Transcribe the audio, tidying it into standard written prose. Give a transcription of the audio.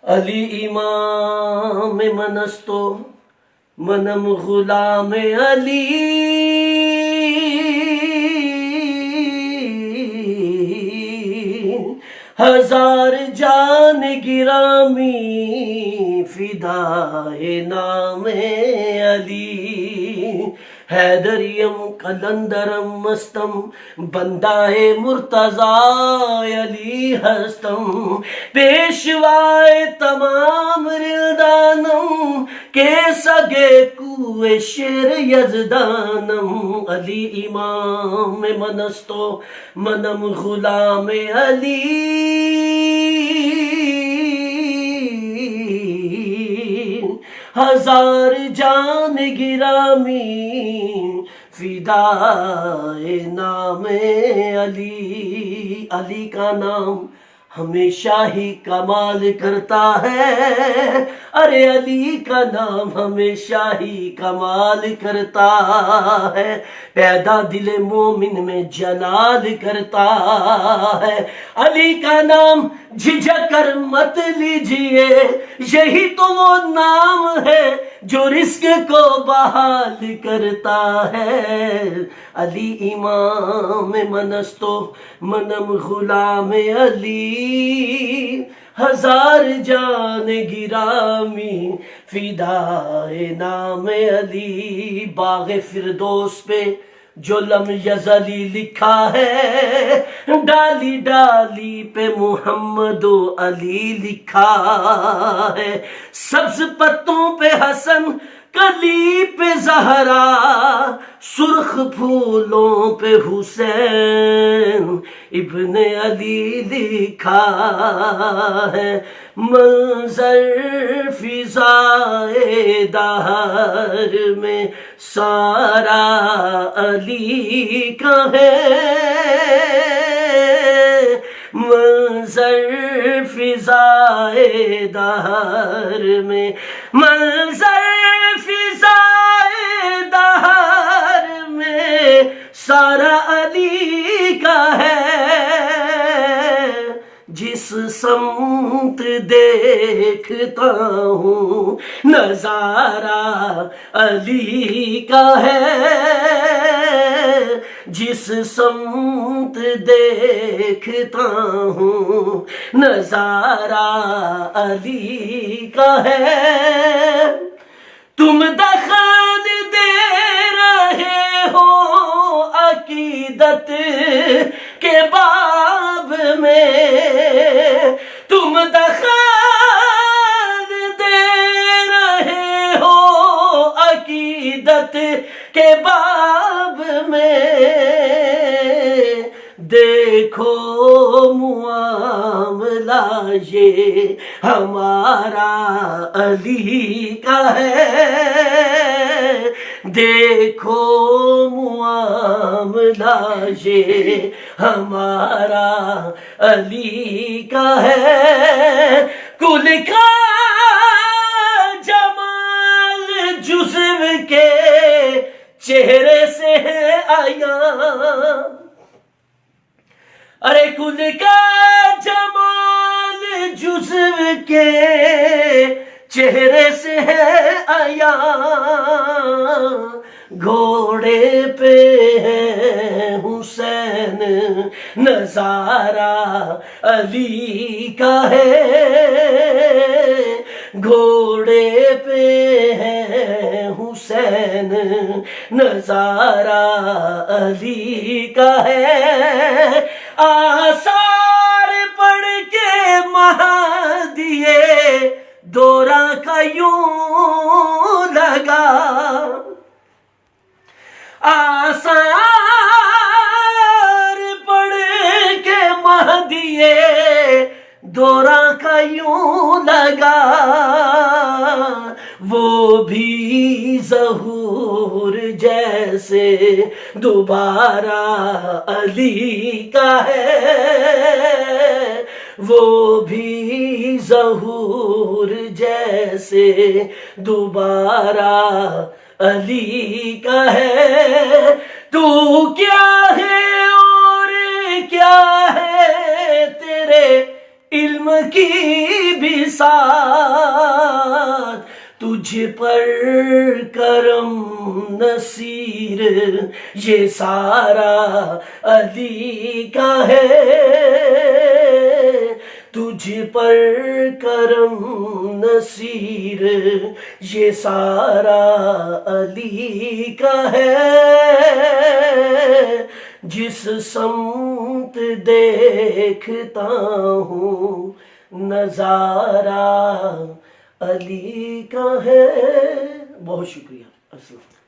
علی امام من است و منم غلام علی. ہزار جان گرامی فدائے نام علی. حیدریم قلندرم مستم بندہ مرتضی علی ہستم. پیشوائے تمام رلدانم کے سگے کوئے شیر یزدانم. علی امام من است و منم غلام علی. ہزار جان گرامی فدائے نام علی. علی کا نام ہمیشہ ہی کمال کرتا ہے. ارے علی کا نام ہمیشہ ہی کمال کرتا ہے. پیدا دل مومن میں جلال کرتا ہے. علی کا نام جھجک کر مت لیجئے، یہی تو وہ نام ہے جو رزق کو بحال کرتا ہے. علی امام من است و منم غلام علی. ہزار جان گرامی فدائے نام علی. باغ فردوس پہ جو لم یزلی لکھا ہے، ڈالی ڈالی پہ محمد و علی لکھا ہے. سبز پتوں پہ حسن، کلی پہ زہرا، سرخ پھولوں پہ حسین ابن علی لکھا ہے. منظر فضائے دہر میں سارا علی کا ہے. منظر فضائے دہر میں، منظر فضائے دہر میں سارا علی کا ہے. جس سمت دیکھتا ہوں نظارہ علی کا ہے. جس سمت دیکھتا ہوں نظارہ علی کا ہے. تم دخان دے رہے ہو عقیدت کے باب میں. تم دخان دے رہے ہو عقیدت کے باب میں. دیکھو معاملہ یہ ہمارا علی کا ہے. دیکھو معاملہ یہ ہمارا علی کا ہے. کل کا جمال جزو کے چہرے سے آیا. ارے کل کا جمال جزو کے چہرے سے ہے آیا. گھوڑے پہ ہے حسین نظارہ علی کا ہے. گھوڑے پہ ہے حسین نظارہ علی کا ہے. آثار پڑھ کے مہدیے دورہ کا یوں لگا. آثار پڑھ کے مہدیے دورہ کا یوں لگا. وہ بھی ظہور جیسے دوبارہ علی کا ہے. وہ بھی ظہور جیسے دوبارہ علی کا ہے. تو کیا ہے اور کیا ہے تیرے علم کی بساط تجھ پر کرم نصیر، یہ سارا علی کا ہے، تجھ پر کرم نصیر، یہ سارا علی کا ہے، جس سمت دیکھتا ہوں نظارہ علی کا ہے۔ بہت شکریہ۔ السلام۔